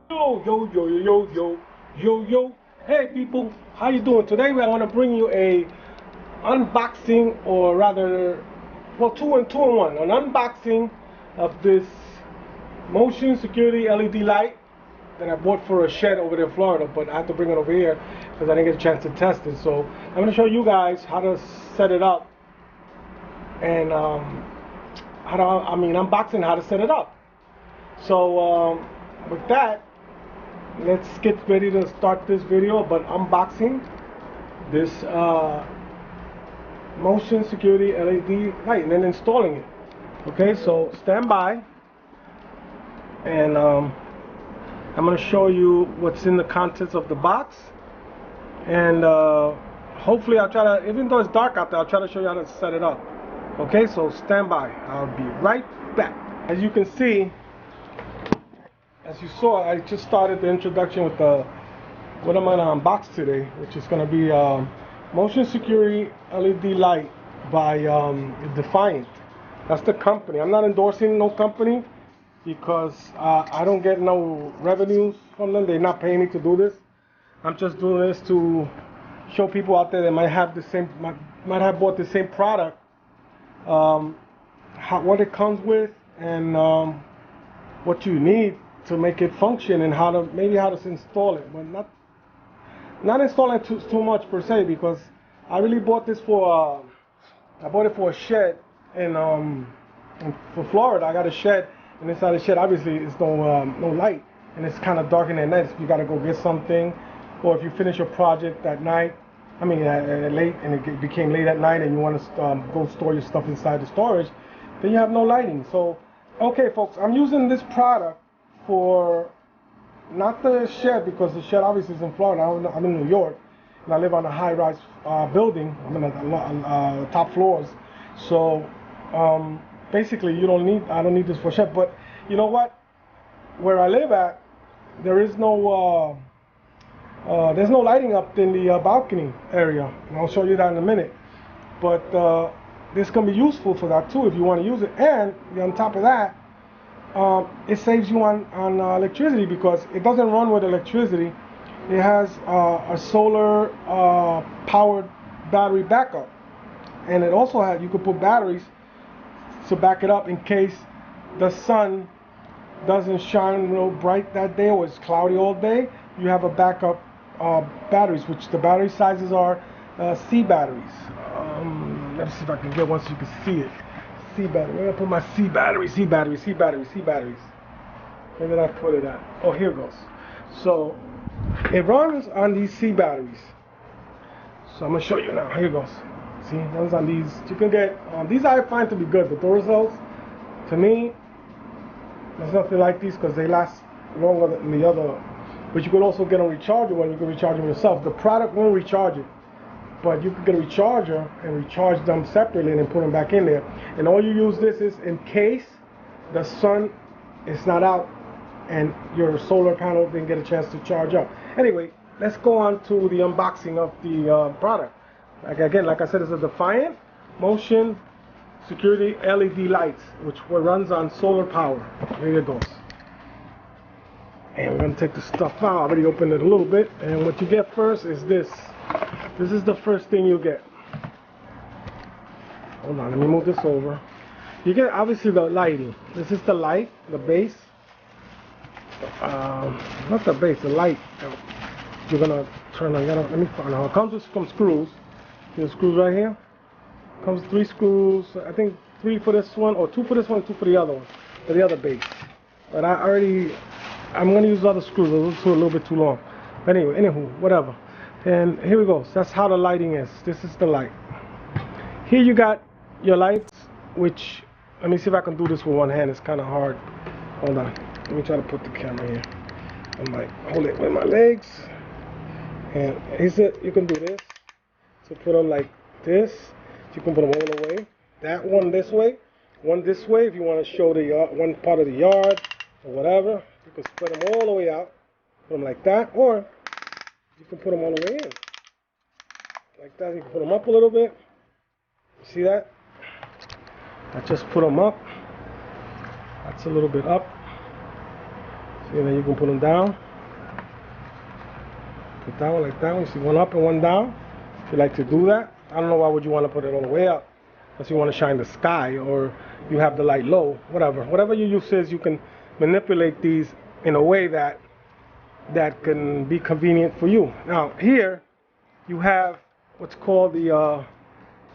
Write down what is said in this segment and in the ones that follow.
Yo. Hey people, how you doing? Today I'm going to bring you a unboxing, or rather, well, two in one. An unboxing of this motion security LED light that I bought for a shed over there in Florida, but I had to bring it over here because I didn't get a chance to test it. So I'm going to show you guys how to set it up and unboxing how to set it up. So with that, let's get ready to start this video about unboxing this motion security LED light and then installing it. Okay, so stand by, and I'm going to show you what's in the contents of the box, and hopefully I'll try to, even though it's dark out there, I'll try to show you how to set it up. Okay, so stand by. I'll be right back. As you can see, as you saw, I just started the introduction with what I'm going to unbox today, which is going to be motion security LED light by Defiant. That's the company. I'm not endorsing no company because I don't get no revenues from them. They're not paying me to do this. I'm just doing this to show people out there that might have have bought the same product, what it comes with, and what you need to make it function, and how to install it, but not installing too much per se, because I really bought this for I bought it for a shed for Florida. I got a shed, and inside the shed obviously is no light, and it's kind of dark in at night. So you got to go get something, or if you finish your project at night, late, and it became late at night, and you want to go store your stuff inside the storage, then you have no lighting. So okay folks, I'm using this product for not the shed, because the shed obviously is in Florida. I'm in New York, and I live on a high-rise building. I'm in the top floors. So basically, I don't need this for shed. But you know what? Where I live at, there's no lighting up in the balcony area, and I'll show you that in a minute. But this can be useful for that too if you want to use it. And on top of that, it saves you on electricity, because it doesn't run with electricity. It has a solar powered battery backup, and it also has, you could put batteries to back it up in case the sun doesn't shine real bright that day, or it's cloudy all day. You have a backup batteries, which the battery sizes are C batteries. Let me see if I can get one so you can see it. C battery. Where did I put my C batteries? Where did I put it at? Oh, here it goes. So it runs on these C batteries. So I'm gonna show you now. Here it goes. See, it runs on these. You can get these. I find to be good. The Duracell's, to me, there's nothing like these, because they last longer than the other. But you can also get a recharger one. You can recharge them yourself. The product won't recharge it, but you can get a recharger and recharge them separately and then put them back in there. And all you use this is in case the sun is not out and your solar panel didn't get a chance to charge up. Anyway, let's go on to the unboxing of the product. Like I said, it's a Defiant motion security LED lights, which runs on solar power. Here it goes. And we're going to take the stuff out. I already opened it a little bit. And what you get first is this. This is the first thing you get. Hold on, let me move this over. You get obviously the lighting. This is the light, the base. Not the base, the light. You're going to turn on. Let me find out. It comes with some screws. See the screws right here? Comes 3 screws. I think 3 for this one, or 2 for this one, 2 for the other one, for the other base. But I'm going to use other screws. Those are a little bit too long. But anyway, whatever. And here we go. So that's how the lighting is. This is the light. Here you got your lights, which, let me see if I can do this with one hand. It's kind of hard. Hold on. Let me try to put the camera here. I might hold it with my legs. And you can do this. So put them like this. You can put them all the way. That one this way. One this way if you want to show the one part of the yard or whatever. You can spread them all the way out. Put them like that. Or you can put them all the way in. Like that. You can put them up a little bit. See that? I just put them up. That's a little bit up. See, and then you can put them down. Put that one like that one. You see one up and one down. If you like to do that, I don't know why would you want to put it all the way up, unless you want to shine the sky or you have the light low, whatever your use is. You can manipulate these in a way that can be convenient for you. Now here you have what's called the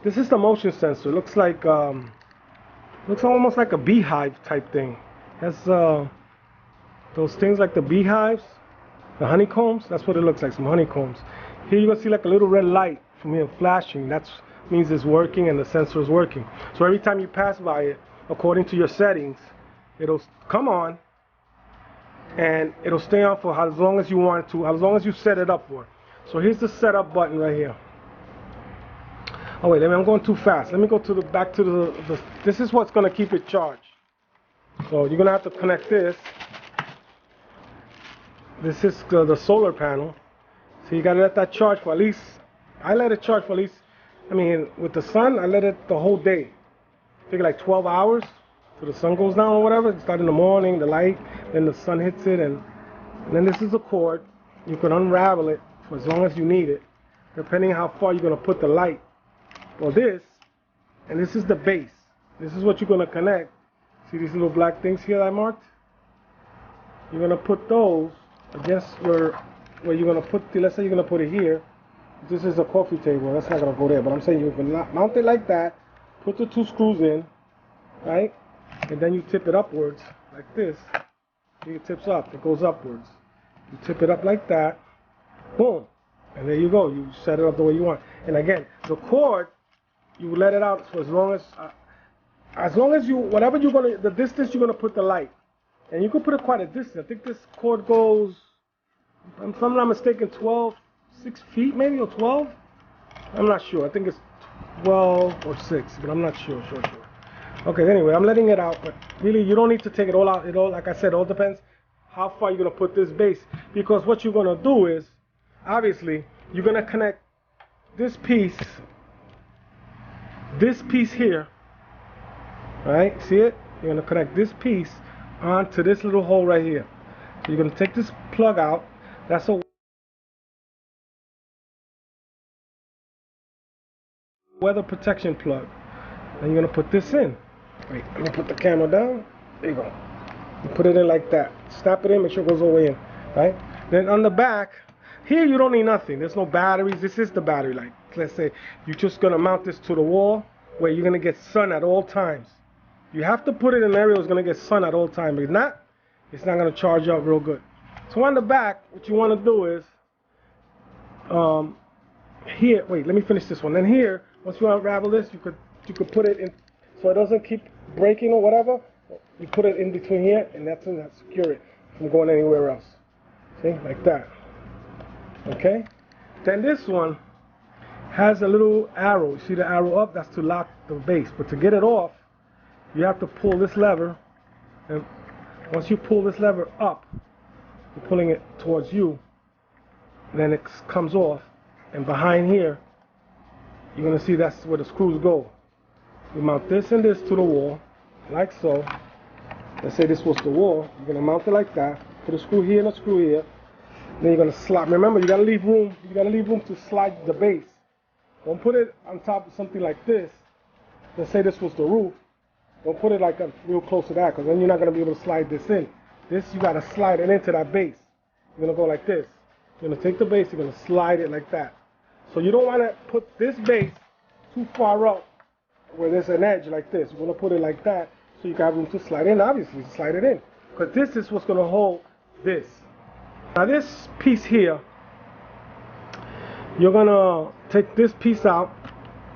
this is the motion sensor. Looks like looks almost like a beehive type thing. Has those things like the beehives, the honeycombs. That's what it looks like, some honeycombs. Here you're gonna see like a little red light from here flashing. That means it's working and the sensor is working. So every time you pass by it, according to your settings, it'll come on and it'll stay on for as long as you want it to, as long as you set it up for. So here's the setup button right here. Oh wait, I'm going too fast. Let me go to the back to the this is what's gonna keep it charged. So you're gonna have to connect this. This is the solar panel. So you gotta let that charge for at least, I let it charge for at least, I mean, with the sun, I let it the whole day. Figure like 12 hours till the sun goes down or whatever. Start in the morning, the light, then the sun hits it, and then this is the cord. You can unravel it for as long as you need it, depending how far you're gonna put the light. Or this, and this is the base. This is what you're gonna connect. See these little black things here I marked? You're gonna put those against your, where you're gonna put the, let's say you're gonna put it here. This is a coffee table, that's not gonna go there, but I'm saying you can mount it like that, put the 2 screws in, right? And then you tip it upwards like this. It tips up, it goes upwards. You tip it up like that, boom, and there you go. You set it up the way you want. And again, the cord, you let it out for as long as you, whatever you're gonna, the distance you're gonna put the light. And you can put it quite a distance. I think this cord goes, if I'm not mistaken, 6 feet maybe, or 12? I'm not sure. I think it's 12 or 6, but I'm not sure. Okay, anyway, I'm letting it out, but really you don't need to take it all out. It all, like I said, all depends how far you're gonna put this base. Because what you're gonna do is, obviously, you're gonna connect this piece here, right? See it? You're gonna connect this piece onto this little hole right here. So you're gonna take this plug out. That's a weather protection plug. And you're gonna put this in. Wait, let me put the camera down. There you go. You put it in like that. Snap it in, make sure it goes all the way in, right? Then on the back, here you don't need nothing. There's no batteries. This is the battery light. Let's say you're just gonna mount this to the wall where you're gonna get sun at all times. You have to put it in an area where it's gonna get sun at all times. If not, it's not gonna charge up real good. So on the back, what you wanna do is, here, wait, let me finish this one. Then here, once you unravel this, you could put it in, so it doesn't keep breaking or whatever. You put it in between here, and that's gonna secure it from going anywhere else. See, like that. Okay. Then this one has a little arrow. You see the arrow up? That's to lock the base. But to get it off, you have to pull this lever, and once you pull this lever up, you're pulling it towards you, then it comes off, and behind here, you're gonna see that's where the screws go. You mount this and this to the wall, like so. Let's say this was the wall. You're gonna mount it like that. Put a screw here and a screw here. Then you're gonna slide. Remember, you gotta leave room. You gotta leave room to slide the base. Don't put it on top of something like this. Let's say this was the roof. Don't put it like real close to that, because then you're not gonna be able to slide this in. This, you gotta slide it into that base. You're gonna go like this. You're gonna take the base. You're gonna slide it like that. So you don't want to put this base too far up where there's an edge like this. You're gonna put it like that so you can have room to slide in. Obviously, slide it in, because this is what's gonna hold this. Now this piece here, you're gonna take this piece out,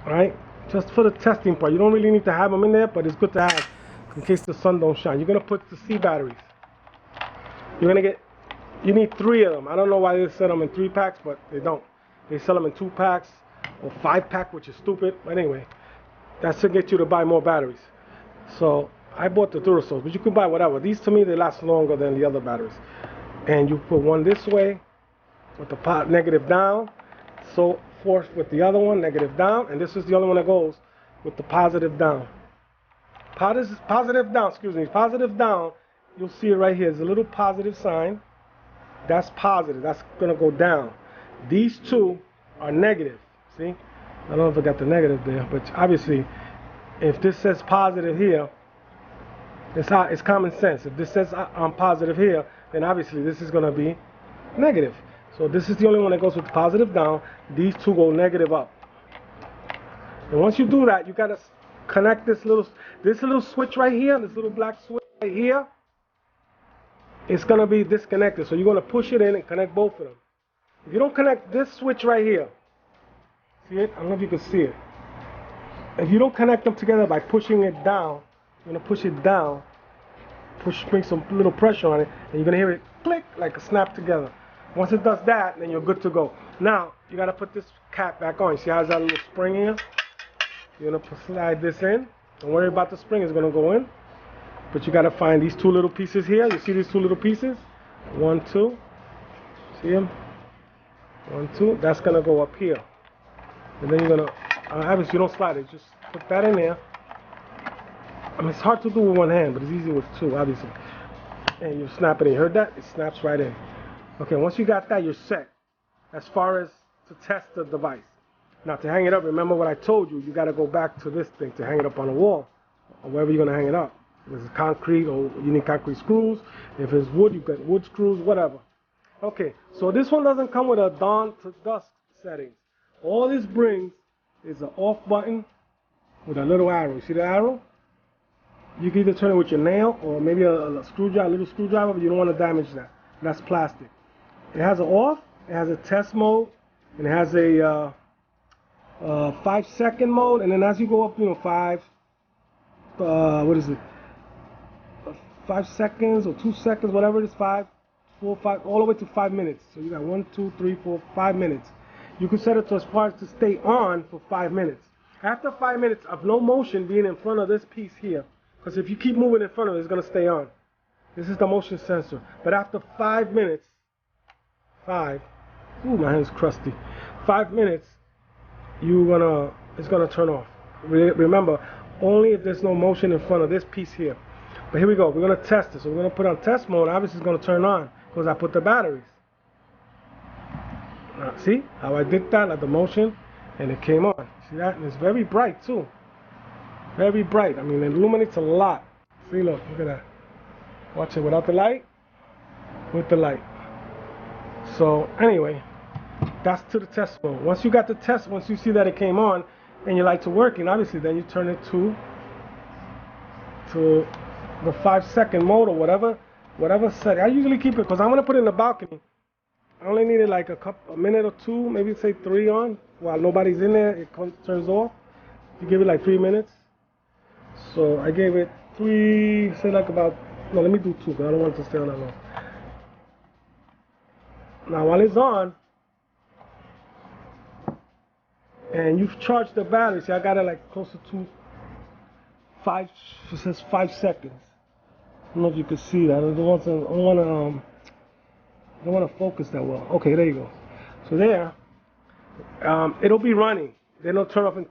right? Just for the testing part. You don't really need to have them in there, but it's good to have in case the sun don't shine. You're gonna put the C batteries. You need 3 of them. I don't know why they sell them in 3 packs, but they don't. They sell them in 2 packs or 5 pack, which is stupid. But anyway, that's to get you to buy more batteries. So I bought the Duracells, but you can buy whatever. These, to me, they last longer than the other batteries. And you put one this way with the negative down. So forth with the other one, negative down. And this is the only one that goes with the positive down. Positive down, excuse me. Positive down you'll see it right here. There's a little positive sign. That's positive. That's going to go down. These two are negative. See? I don't know if I got the negative there, but obviously, if this says positive here, it's common sense. If this says I'm positive here, then obviously this is going to be negative. So this is the only one that goes with positive down. These two go negative up. And once you do that, you got to connect this little switch right here, this little black switch right here. It's going to be disconnected. So you're going to push it in and connect both of them. If you don't connect this switch right here, see it? I don't know if you can see it. If you don't connect them together by pushing it down, you're going to push it down, bring some little pressure on it, and you're going to hear it click like a snap together. Once it does that, then you're good to go. Now, you got to put this cap back on. You see how there's that little spring here? You're going to slide this in. Don't worry about the spring, it's going to go in. But you got to find these two little pieces here. You see these two little pieces? 1, 2. See them? 1, 2. That's going to go up here. And then you're going to, obviously you don't slide it. Just put that in there. I mean, it's hard to do with one hand, but it's easy with two, obviously. And you snap it in. You heard that? It snaps right in. Okay, once you got that, you're set. As far as to test the device. Now, to hang it up, remember what I told you. You got to go back to this thing to hang it up on the wall. Or wherever you're going to hang it up. If it's concrete, or you need concrete screws. If it's wood, you got wood screws, whatever. Okay, so this one doesn't come with a dawn to dusk settings. All this brings is an off button with a little arrow. See the arrow? You can either turn it with your nail or maybe a screwdriver, a little screwdriver, but you don't want to damage that. That's plastic. It has an off, it has a test mode, and it has a 5-second mode, and then as you go up, 5 seconds or 2 seconds, whatever it is, 5, 4, 5, all the way to 5 minutes. So you got 1, 2, 3, 4, 5 minutes. You can set it to as far as to stay on for 5 minutes. After 5 minutes of no motion being in front of this piece here, because if you keep moving in front of it, it's going to stay on. This is the motion sensor. But after 5 minutes, ooh, my hand's crusty. 5 minutes, it's gonna turn off. Remember, only if there's no motion in front of this piece here. But here we go. We're gonna test it. So we're gonna put on test mode. Obviously, it's gonna turn on because I put the batteries. Now, see how I did that, like the motion, and it came on. See that? And it's very bright too. Very bright. I mean, it illuminates a lot. See, look at that. Watch it without the light, with the light. So anyway, that's to the test mode. Once you got the test, once you see that it came on and your lights are working, obviously then you turn it to the 5-second mode or whatever setting. I usually keep it because I'm gonna put it in the balcony. I only needed like a minute or two, maybe say 3 on. While nobody's in there, it turns off. You give it like 3 minutes. So I gave it 3, say like about, no, let me do 2 because I don't want it to stay on that long. Now while it's on, and you've charged the battery, see I got it like closer to 5, it says 5 seconds. I don't know if you can see that. I don't want to focus that well. Okay, there you go. So there, it'll be running. Then it'll turn off in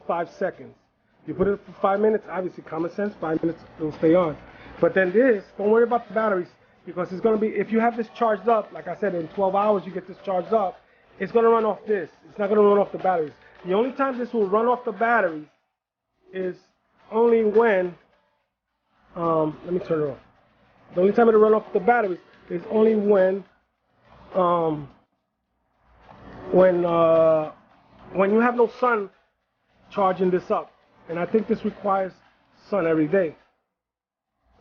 5 seconds. You put it for 5 minutes, obviously common sense, 5 minutes it'll stay on. But then this, don't worry about the batteries, because it's going to be, if you have this charged up, like I said, in 12 hours you get this charged up, it's going to run off this. It's not going to run off the batteries. The only time this will run off the batteries is only when, let me turn it off. The only time it'll run off the batteries is only when you have no sun charging this up. And I think this requires sun every day.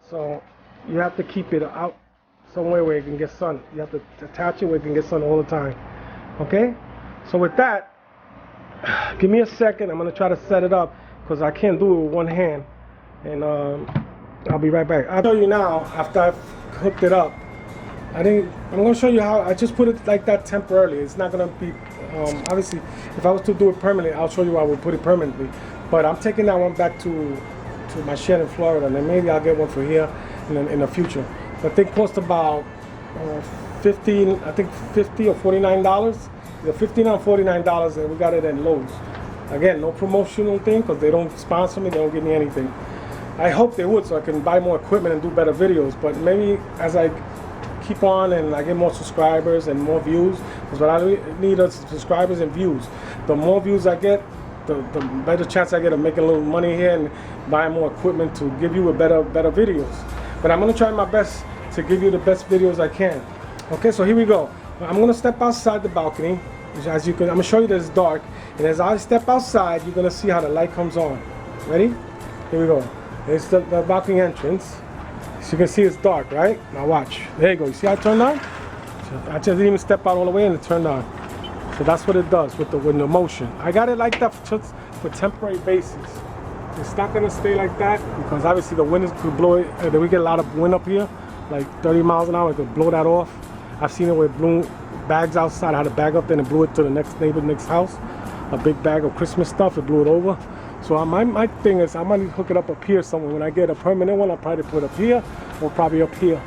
So you have to keep it out somewhere where it can get sun. You have to attach it where it can get sun all the time. Okay? So with that, give me a second. I'm going to try to set it up because I can't do it with one hand. And I'll be right back. I'll show you now after I've hooked it up. I'm going to show you how I just put it like that temporarily. It's not going to be, obviously, if I was to do it permanently, I'll show you how I would put it permanently. But I'm taking that one back to my shed in Florida, and then maybe I'll get one for here in the future. But they cost about $50 or $49. Either $15 or $49, and we got it at Lowe's. Again, no promotional thing because they don't sponsor me, they don't give me anything. I hope they would, so I can buy more equipment and do better videos. But maybe as I keep on and I get more subscribers and more views, because what I need is subscribers and views. The more views I get, the better chance I get of making a little money here and buying more equipment to give you a better videos. But I'm gonna try my best to give you the best videos I can. Okay, so here we go. I'm gonna step outside the balcony. As you can, I'm gonna show you that it's dark, and as I step outside, you're gonna see how the light comes on. Ready? Here we go. It's the balcony entrance. As you can see, it's dark, right? Now watch. There you go. You see how it turned on? So I just didn't even step out all the way and it turned on. So that's what it does with the motion. I got it like that just for temporary basis. It's not gonna stay like that because obviously the wind could blow it. We get a lot of wind up here, like 30 miles an hour. It could blow that off. I've seen it where it blew bags outside. I had a bag up there and it blew it to the next neighbor, next house. A big bag of Christmas stuff. It blew it over. So my thing is, I might hook it up here somewhere. When I get a permanent one, I'll probably put it up here or probably up here.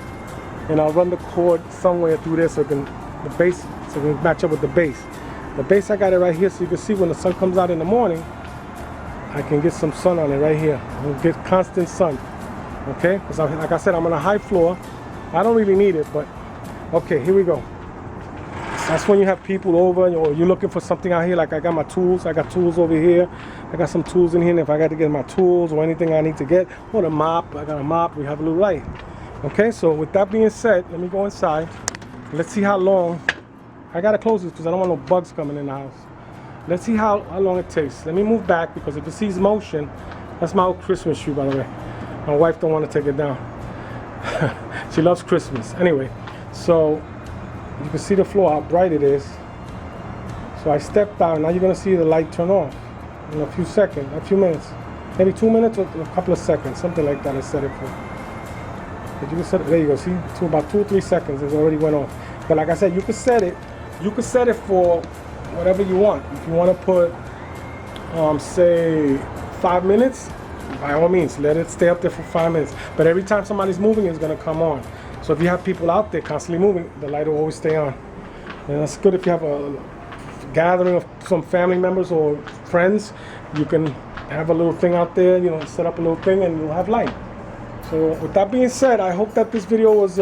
And I'll run the cord somewhere through there so it can, the base, so it can match up with the base. The base, I got it right here so you can see when the sun comes out in the morning, I can get some sun on it right here. I'll get constant sun, okay? Because like I said, I'm on a high floor. I don't really need it, but okay, here we go. That's when you have people over or you're looking for something out here. Like I got my tools. I got tools over here. I got some tools in here. And if I got to get my tools or anything I need to get, or the mop, I got a mop. We have a little light. Okay, so with that being said, let me go inside. Let's see how long. I got to close this because I don't want no bugs coming in the house. Let's see how long it takes. Let me move back because if it sees motion, that's my old Christmas tree, by the way. My wife don't want to take it down. She loves Christmas. Anyway, so you can see the floor, how bright it is. So I stepped out, now you're gonna see the light turn off in a few seconds, a few minutes. Maybe 2 minutes or a couple of seconds, something like that I set it for. But you can set it, there you go, see? To about 2 or 3 seconds, it already went off. But like I said, you can set it for whatever you want. If you wanna put, say, 5 minutes, by all means, let it stay up there for 5 minutes. But every time somebody's moving, it's gonna come on. So if you have people out there constantly moving, the light will always stay on. And that's good if you have a gathering of some family members or friends. You can have a little thing out there, you know, set up a little thing and you'll have light. So with that being said, I hope that this video was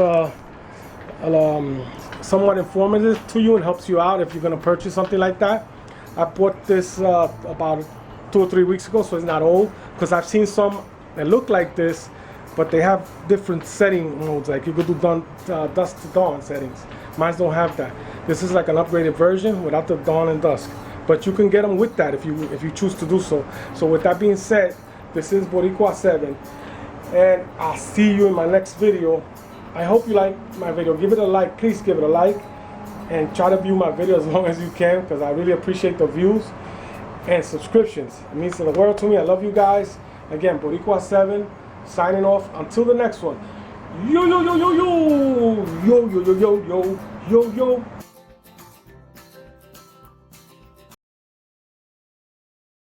somewhat informative to you and helps you out if you're gonna purchase something like that. I bought this about 2 or 3 weeks ago, so it's not old, because I've seen some that look like this, but they have different setting modes. Like you could do dusk to dawn settings. Mine don't have that. This is like an upgraded version without the dawn and dusk. But you can get them with that if you choose to do so. So with that being said, this is Boricua 7, and I'll see you in my next video. I hope you like my video. Give it a like. Please give it a like, and try to view my video as long as you can, because I really appreciate the views and subscriptions. It means the world to me. I love you guys. Again, Boricua 7. Signing off until the next one. Yo yo yo yo yo yo yo yo yo yo yo yo.